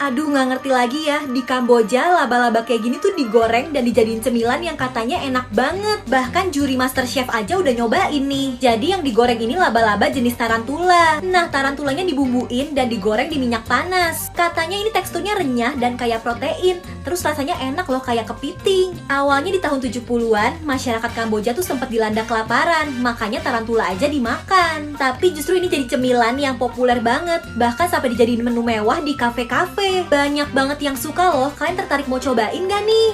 Aduh, nggak ngerti lagi ya, di Kamboja laba-laba kayak gini tuh digoreng dan dijadiin cemilan yang katanya enak banget. Bahkan juri MasterChef aja udah nyobain nih. Jadi yang digoreng ini laba-laba jenis tarantula. Nah, tarantulanya dibumbuin dan digoreng di minyak panas. Katanya ini teksturnya renyah dan kaya protein. Terus rasanya enak loh, kayak kepiting. Awalnya di tahun 70-an, masyarakat Kamboja tuh sempat dilanda kelaparan. Makanya tarantula aja dimakan. Tapi justru ini jadi cemilan yang populer banget. Bahkan sampai dijadiin menu mewah di kafe-kafe. Banyak banget yang suka loh. Kalian tertarik mau cobain gak nih?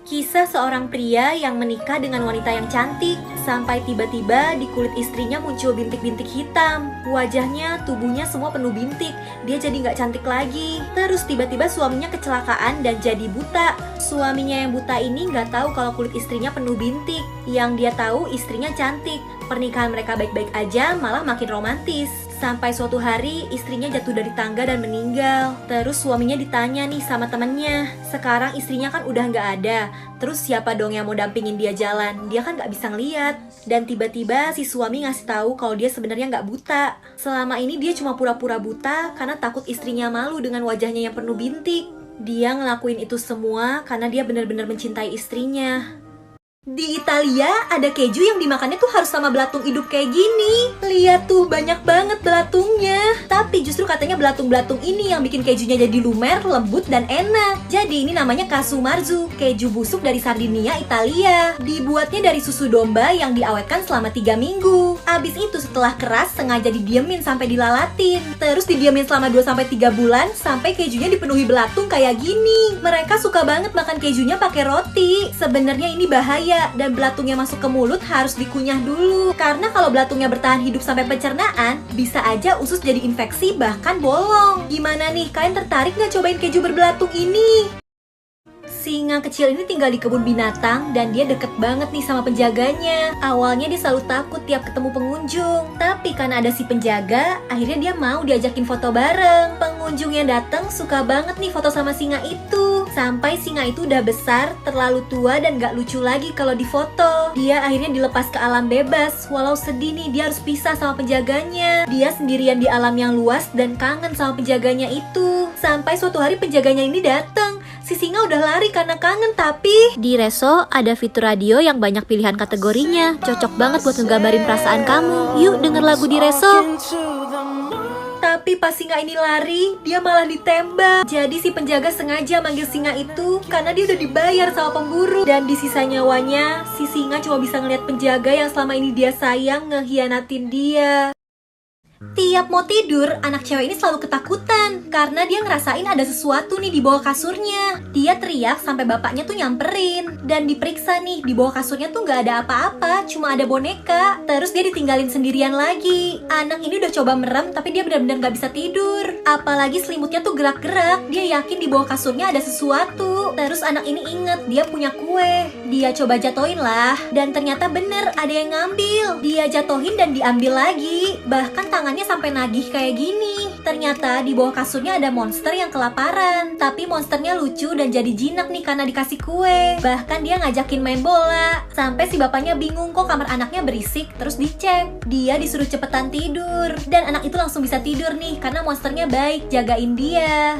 Kisah seorang pria yang menikah dengan wanita yang cantik. Sampai tiba-tiba di kulit istrinya muncul bintik-bintik hitam. Wajahnya, tubuhnya semua penuh bintik. Dia jadi gak cantik lagi. Terus tiba-tiba suaminya kecelakaan dan jadi buta. Suaminya yang buta ini gak tahu kalau kulit istrinya penuh bintik. Yang dia tahu istrinya cantik. Pernikahan mereka baik-baik aja, malah makin romantis. Sampai suatu hari istrinya jatuh dari tangga dan meninggal. Terus suaminya ditanya nih sama temennya, sekarang istrinya kan udah gak ada. Terus siapa dong yang mau dampingin dia jalan? Dia kan gak bisa ngeliat. Dan tiba-tiba si suami ngasih tahu kalau dia sebenarnya gak buta. Selama ini dia cuma pura-pura buta karena takut istrinya malu dengan wajahnya yang penuh bintik. Dia ngelakuin itu semua karena dia benar-benar mencintai istrinya. Di Italia ada keju yang dimakannya tuh harus sama belatung hidup kayak gini. Lihat tuh, banyak banget belatungnya. Tapi justru katanya belatung-belatung ini yang bikin kejunya jadi lumer, lembut, dan enak. Jadi ini namanya casu marzu, keju busuk dari Sardinia, Italia. Dibuatnya dari susu domba yang diawetkan selama 3 minggu. Abis itu setelah keras sengaja didiemin sampai dilalatin. Terus didiemin selama 2-3 bulan sampai kejunya dipenuhi belatung kayak gini. Mereka suka banget makan kejunya pakai roti. Sebenarnya ini bahaya. Dan belatungnya masuk ke mulut harus dikunyah dulu. Karena kalau belatungnya bertahan hidup sampai pencernaan, bisa aja usus jadi infeksi bahkan bolong. Gimana nih, kalian tertarik nggak cobain keju berbelatung ini? Singa kecil ini tinggal di kebun binatang dan dia deket banget nih sama penjaganya. Awalnya dia selalu takut tiap ketemu pengunjung. Tapi karena ada si penjaga, akhirnya dia mau diajakin foto bareng. Pengunjung yang datang suka banget nih foto sama singa itu. Sampai singa itu udah besar, terlalu tua dan gak lucu lagi kalau difoto. Dia akhirnya dilepas ke alam bebas. Walau sedih nih, dia harus pisah sama penjaganya. Dia sendirian di alam yang luas dan kangen sama penjaganya itu. Sampai suatu hari penjaganya ini datang. Si singa udah lari karena kangen, tapi di Reso ada fitur radio yang banyak pilihan kategorinya. Cocok banget buat ngegambarin perasaan kamu. Yuk denger lagu di Reso. Tapi pas singa ini lari, dia malah ditembak. Jadi si penjaga sengaja manggil singa itu karena dia udah dibayar sama pemburu. Dan di sisa nyawanya, si singa cuma bisa ngeliat penjaga yang selama ini dia sayang ngehianatin dia. Tiap mau tidur, anak cewek ini selalu ketakutan karena dia ngerasain ada sesuatu nih di bawah kasurnya. Dia teriak sampai bapaknya tuh nyamperin dan diperiksa nih, di bawah kasurnya tuh gak ada apa-apa, cuma ada boneka. Terus dia ditinggalin sendirian lagi. Anak ini udah coba merem tapi dia benar-benar gak bisa tidur. Apalagi selimutnya tuh gerak-gerak. Dia yakin di bawah kasurnya ada sesuatu. Terus anak ini inget dia punya kue. Dia coba jatohin lah dan ternyata bener ada yang ngambil. Dia jatohin dan diambil lagi. Bahkan tangannya sampai nagih kayak gini. Ternyata di bawah kasurnya ada monster yang kelaparan. Tapi monsternya lucu dan jadi jinak nih karena dikasih kue. Bahkan dia ngajakin main bola. Sampai si bapaknya bingung kok kamar anaknya berisik. Terus dicek. Dia disuruh cepetan tidur. Dan anak itu langsung bisa tidur nih karena monsternya baik jagain dia.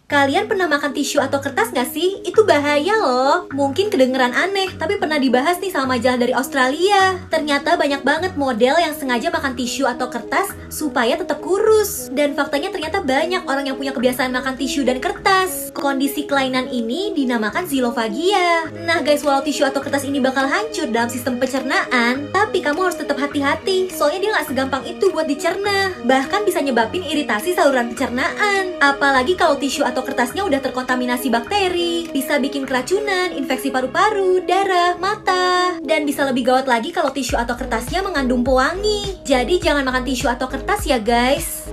Kalian pernah makan tisu atau kertas gak sih? Itu bahaya loh. Mungkin kedengeran aneh, tapi pernah dibahas nih sama majalah dari Australia. Ternyata banyak banget model yang sengaja makan tisu atau kertas supaya tetap kurus. Dan faktanya ternyata banyak orang yang punya kebiasaan makan tisu dan kertas. Kondisi kelainan ini dinamakan xilophagia. Nah guys, walau tisu atau kertas ini bakal hancur dalam sistem pencernaan, tapi kamu harus tetap hati-hati, soalnya dia gak segampang itu buat dicerna. Bahkan bisa nyebabin iritasi saluran pencernaan. Apalagi kalau tisu atau kertasnya udah terkontaminasi bakteri, bisa bikin keracunan, infeksi paru-paru, darah, mata. Dan bisa lebih gawat lagi kalau tisu atau kertasnya mengandung pewangi. Jadi jangan makan tisu atau kertas ya guys.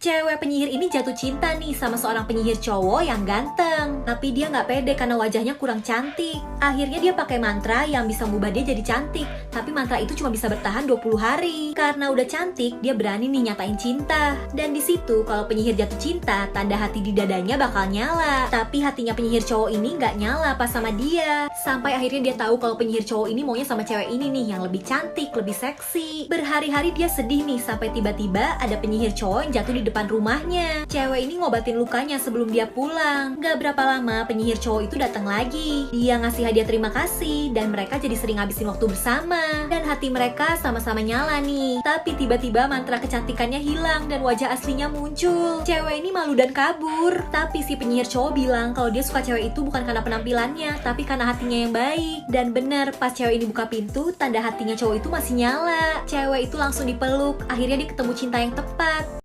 Cewek penyihir ini jatuh cinta nih sama seorang penyihir cowok yang ganteng. Tapi dia nggak pede karena wajahnya kurang cantik. Akhirnya dia pakai mantra yang bisa mengubah dia jadi cantik. Tapi mantra itu cuma bisa bertahan 20 hari. Karena udah cantik, dia berani nih nyatain cinta. Dan di situ kalau penyihir jatuh cinta, tanda hati di dadanya bakal nyala. Tapi hatinya penyihir cowok ini nggak nyala pas sama dia. Sampai akhirnya dia tahu kalau penyihir cowok ini maunya sama cewek ini nih yang lebih cantik, lebih seksi. Berhari-hari dia sedih nih sampai tiba-tiba ada penyihir cowok yang jatuh di depan depan rumahnya. Cewek ini ngobatin lukanya sebelum dia pulang. Gak berapa lama penyihir cowok itu datang lagi. Dia ngasih hadiah terima kasih dan mereka jadi sering ngabisin waktu bersama. Dan hati mereka sama-sama nyala nih. Tapi tiba-tiba mantra kecantikannya hilang dan wajah aslinya muncul. Cewek ini malu dan kabur. Tapi si penyihir cowok bilang kalau dia suka cewek itu bukan karena penampilannya, tapi karena hatinya yang baik. Dan bener, pas cewek ini buka pintu, tanda hatinya cowok itu masih nyala. Cewek itu langsung dipeluk. Akhirnya dia ketemu cinta yang tepat.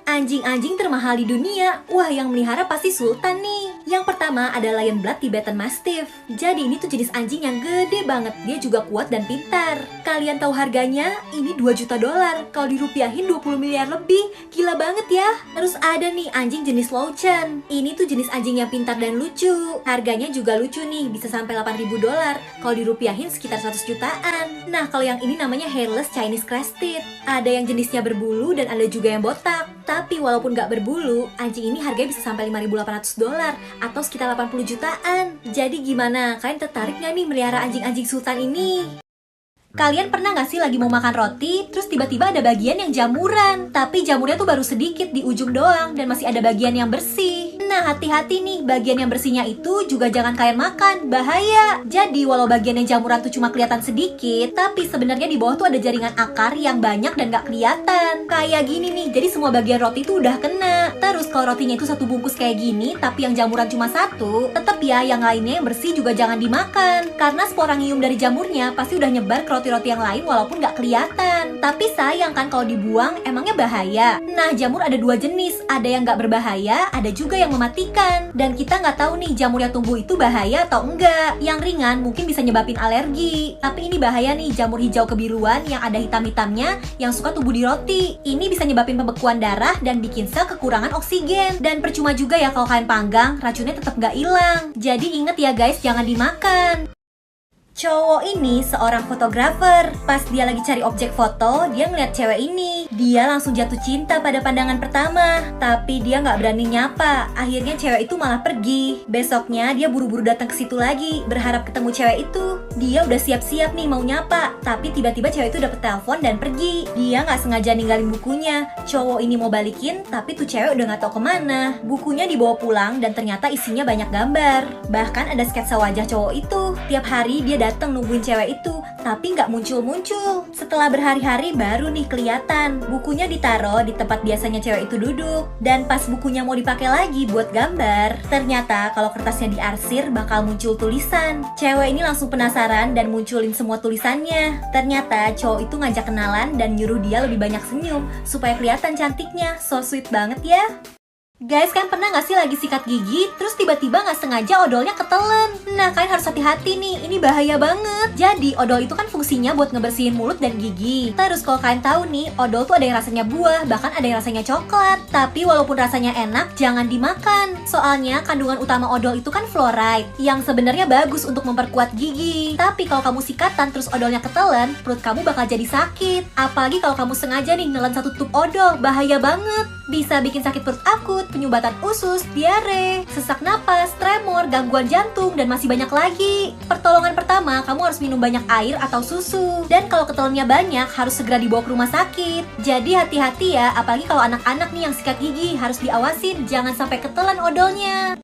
Anjing-anjing termahal di dunia. Wah, yang melihara pasti sultan nih. Yang pertama ada Lion Blood Tibetan Mastiff. Jadi ini tuh jenis anjing yang gede banget. Dia juga kuat dan pintar. Kalian tahu harganya? Ini 2 juta dolar. Kalau dirupiahin 20 miliar lebih. Gila banget ya. Terus ada nih anjing jenis Lauchan. Ini tuh jenis anjing yang pintar dan lucu. Harganya juga lucu nih, bisa sampai 8.000 dolar. Kalau dirupiahin sekitar 100 jutaan. Nah, kalau yang ini namanya Hairless Chinese Crested. Ada yang jenisnya berbulu dan ada juga yang botak. Tapi walaupun gak berbulu, anjing ini harganya bisa sampai 5.800 dolar atau sekitar 80 jutaan. Jadi gimana? Kalian tertarik gak nih melihara anjing-anjing sultan ini? Kalian pernah gak sih lagi mau makan roti, terus tiba-tiba ada bagian yang jamuran, tapi jamurnya tuh baru sedikit di ujung doang dan masih ada bagian yang bersih. Nah, hati-hati nih, bagian yang bersihnya itu juga jangan kalian makan, bahaya. Jadi walau bagian yang jamuran tuh cuma kelihatan sedikit, tapi sebenarnya di bawah tuh ada jaringan akar yang banyak dan gak kelihatan. Kayak gini nih, jadi semua bagian roti tuh udah kena. Terus kalau rotinya itu satu bungkus kayak gini, tapi yang jamuran cuma satu, tetep ya yang lainnya yang bersih juga jangan dimakan. Karena sporangium dari jamurnya pasti udah nyebar ke roti-roti yang lain walaupun gak kelihatan. Tapi sayang kan kalau dibuang, emangnya bahaya. Nah, jamur ada 2 jenis, ada yang gak berbahaya, ada juga yang mematikan. Dan kita nggak tahu nih jamur yang tumbuh itu bahaya atau enggak. Yang ringan mungkin bisa nyebabin alergi. Tapi ini bahaya nih, jamur hijau kebiruan yang ada hitam-hitamnya yang suka tumbuh di roti. Ini bisa nyebabin pembekuan darah dan bikin sel kekurangan oksigen. Dan percuma juga ya kalau kalian panggang, racunnya tetap nggak hilang. Jadi inget ya guys, jangan dimakan. Cowok ini seorang fotografer. Pas dia lagi cari objek foto, dia ngeliat cewek ini. Dia langsung jatuh cinta pada pandangan pertama. Tapi dia nggak berani nyapa. Akhirnya cewek itu malah pergi. Besoknya dia buru-buru datang ke situ lagi, berharap ketemu cewek itu. Dia udah siap-siap nih mau nyapa. Tapi tiba-tiba cewek itu dapet telepon dan pergi. Dia nggak sengaja ninggalin bukunya. Cowok ini mau balikin, tapi tuh cewek udah nggak tahu kemana. Bukunya dibawa pulang dan ternyata isinya banyak gambar. Bahkan ada sketsa wajah cowok itu. Tiap hari dia datang nungguin cewek itu, tapi nggak muncul-muncul. Setelah berhari-hari baru nih kelihatan. Bukunya ditaruh di tempat biasanya cewek itu duduk. Dan pas bukunya mau dipakai lagi buat gambar, ternyata kalau kertasnya diarsir bakal muncul tulisan. Cewek ini langsung penasaran dan munculin semua tulisannya. Ternyata cowok itu ngajak kenalan dan nyuruh dia lebih banyak senyum supaya kelihatan cantiknya. So sweet banget ya. Guys, kan pernah gak sih lagi sikat gigi, terus tiba-tiba gak sengaja odolnya ketelen? Nah, kalian harus hati-hati nih, ini bahaya banget. Jadi, odol itu kan fungsinya buat ngebersihin mulut dan gigi. Terus kalau kalian tahu nih, odol tuh ada yang rasanya buah, bahkan ada yang rasanya coklat. Tapi walaupun rasanya enak, jangan dimakan. Soalnya kandungan utama odol itu kan fluoride, yang sebenarnya bagus untuk memperkuat gigi. Tapi kalau kamu sikatan terus odolnya ketelen, perut kamu bakal jadi sakit. Apalagi kalau kamu sengaja nih nelen 1 tub odol, bahaya banget. Bisa bikin sakit perut akut, penyumbatan usus, diare, sesak napas, tremor, gangguan jantung, dan masih banyak lagi. Pertolongan pertama, kamu harus minum banyak air atau susu. Dan kalau ketelannya banyak, harus segera dibawa ke rumah sakit. Jadi hati-hati ya, apalagi kalau anak-anak nih yang sikat gigi, harus diawasin, jangan sampai ketelan odolnya.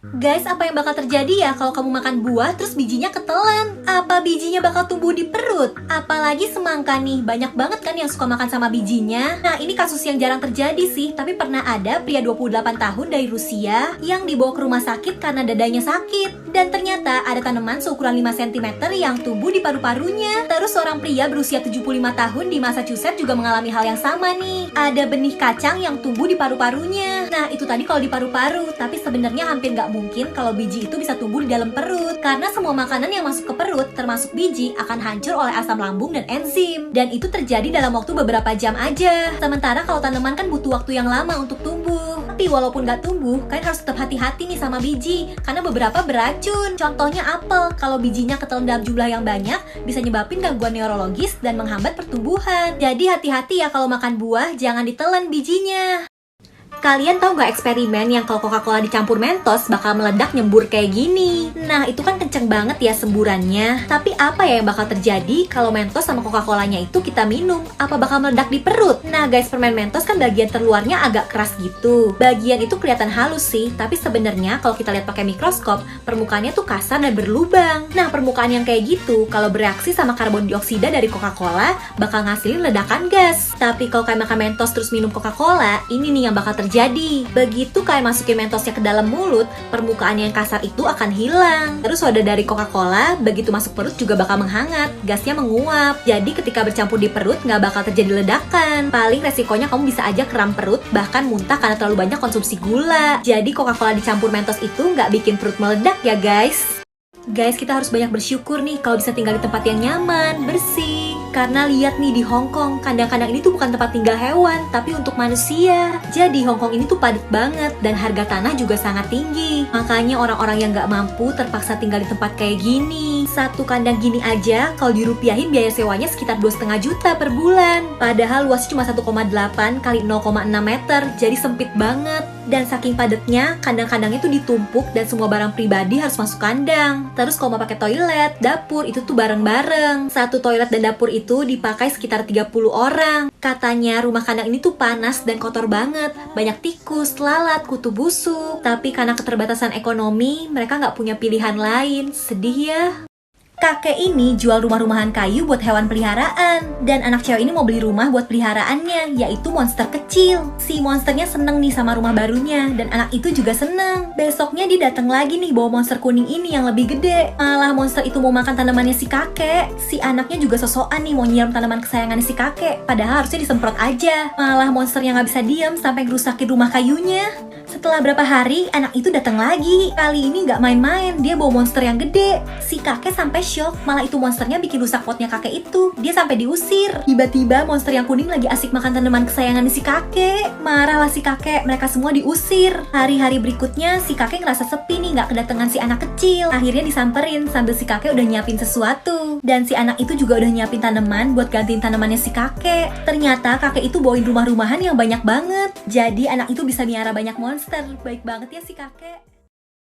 Guys, apa yang bakal terjadi ya kalau kamu makan buah terus bijinya ketelan? Apa bijinya bakal tumbuh di perut? Apalagi semangka nih, banyak banget kan yang suka makan sama bijinya. Nah, ini kasus yang jarang terjadi sih, tapi pernah ada pria 28 tahun dari Rusia yang dibawa ke rumah sakit karena dadanya sakit. Dan ternyata ada tanaman seukuran 5 cm yang tumbuh di paru-parunya. Terus seorang pria berusia 75 tahun di Massachusetts juga mengalami hal yang sama nih. Ada benih kacang yang tumbuh di paru-parunya. Nah, itu tadi kalau di paru-paru, tapi sebenarnya hampir nggak mungkin kalau biji itu bisa tumbuh di dalam perut. Karena semua makanan yang masuk ke perut, termasuk biji, akan hancur oleh asam lambung dan enzim. Dan itu terjadi dalam waktu beberapa jam aja. Sementara kalau tanaman kan butuh waktu yang lama untuk tumbuh. Tapi walaupun nggak tumbuh, kalian harus tetap hati-hati nih sama biji. Karena beberapa beracun. Contohnya apel. Kalau bijinya ketelan dalam jumlah yang banyak, bisa nyebabin gangguan neurologis dan menghambat pertumbuhan. Jadi hati-hati ya kalau makan buah, jangan ditelan bijinya. Kalian tahu nggak eksperimen yang kalau Coca-Cola dicampur Mentos bakal meledak nyembur kayak gini? Nah, itu kan kenceng banget ya semburannya. Tapi apa ya yang bakal terjadi kalau Mentos sama Coca-Colanya itu kita minum? Apa bakal meledak di perut? Nah guys, permen Mentos kan bagian terluarnya agak keras gitu. Bagian itu kelihatan halus sih, tapi sebenarnya kalau kita lihat pakai mikroskop, permukaannya tuh kasar dan berlubang. Nah, permukaan yang kayak gitu kalau bereaksi sama karbon dioksida dari Coca-Cola bakal ngasilin ledakan gas. Tapi kalau kalian makan Mentos terus minum Coca-Cola, ini nih yang bakal terjadi. Begitu kalian masukin Mentosnya ke dalam mulut, permukaan yang kasar itu akan hilang. Terus soda dari Coca-Cola begitu masuk perut juga bakal menghangat, gasnya menguap. Jadi ketika bercampur di perut nggak bakal terjadi ledakan. Paling resikonya kamu bisa aja kram perut, bahkan muntah karena terlalu banyak konsumsi gula. Jadi Coca-Cola dicampur Mentos itu nggak bikin perut meledak ya guys. Guys, kita harus banyak bersyukur nih kalau bisa tinggal di tempat yang nyaman, bersih. Karena lihat nih di Hong Kong, kandang-kandang ini tuh bukan tempat tinggal hewan, tapi untuk manusia. Jadi Hong Kong ini tuh padat banget dan harga tanah juga sangat tinggi. Makanya orang-orang yang nggak mampu terpaksa tinggal di tempat kayak gini. Satu kandang gini aja, kalau dirupiahin biaya sewanya sekitar 2,5 juta per bulan. Padahal luasnya cuma 1,8 kali 0,6 meter, jadi sempit banget. Dan saking padatnya, kandang-kandangnya tuh ditumpuk dan semua barang pribadi harus masuk kandang. Terus kalau mau pakai toilet, dapur, itu tuh bareng-bareng. Satu toilet dan dapur itu dipakai sekitar 30 orang. Katanya rumah kandang ini tuh panas dan kotor banget. Banyak tikus, lalat, kutu busuk. Tapi karena keterbatasan ekonomi, mereka nggak punya pilihan lain. Sedih ya. Kakek ini jual rumah-rumahan kayu buat hewan peliharaan. Dan anak cewek ini mau beli rumah buat peliharaannya, yaitu monster kecil. Si monsternya seneng nih sama rumah barunya, dan anak itu juga seneng. Besoknya dia datang lagi nih bawa monster kuning ini yang lebih gede. Malah monster itu mau makan tanamannya si kakek. Si anaknya juga sosokan nih mau nyiram tanaman kesayangannya si kakek, padahal harusnya disemprot aja. Malah monsternya nggak bisa diam sampai ngerusakin rumah kayunya. Setelah berapa hari, anak itu datang lagi. Kali ini nggak main-main, dia bawa monster yang gede. Si kakek sampai shock, malah itu monsternya bikin rusak potnya kakek itu. Dia sampai diusir. Tiba-tiba monster yang kuning lagi asik makan tanaman kesayangan si kakek. Marahlah si kakek, mereka semua diusir. Hari-hari berikutnya, si kakek ngerasa sepi nih, nggak kedatangan si anak kecil. Akhirnya disamperin sambil si kakek udah nyiapin sesuatu. Dan si anak itu juga udah nyiapin tanaman buat gantiin tanamannya si kakek. Ternyata kakek itu bawain rumah-rumahan yang banyak banget. Jadi anak itu bisa miara banyak monster. Baik banget ya si kakek.